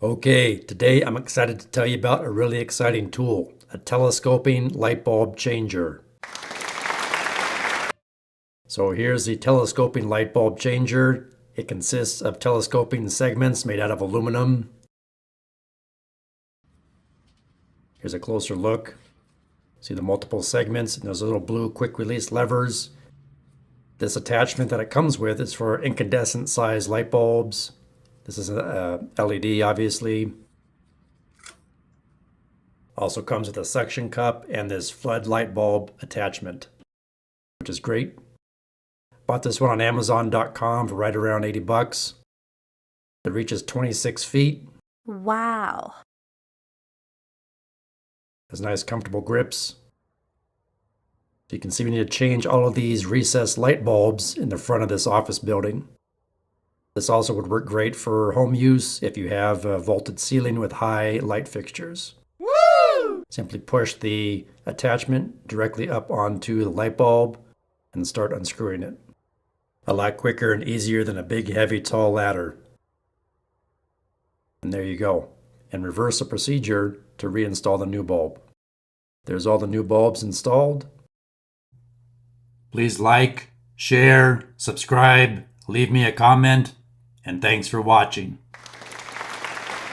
Okay, today I'm excited to tell you about a really exciting tool, a telescoping light bulb changer. So here's the telescoping light bulb changer. It consists of telescoping segments made out of aluminum. Here's a closer look. See the multiple segments and those little blue quick release levers. This attachment that it comes with is for incandescent size light bulbs. This is a LED, obviously. Also comes with a suction cup and this flood light bulb attachment, which is great. Bought this one on Amazon.com for right around 80 bucks. It reaches 26 feet. Wow. Has nice comfortable grips. So you can see we need to change all of these recessed light bulbs in the front of this office building. This also would work great for home use if you have a vaulted ceiling with high light fixtures. Woo! Simply push the attachment directly up onto the light bulb and start unscrewing it. A lot quicker and easier than a big, heavy, tall ladder. And there you go. And reverse the procedure to reinstall the new bulb. There's all the new bulbs installed. Please like, share, subscribe, leave me a comment, and thanks for watching.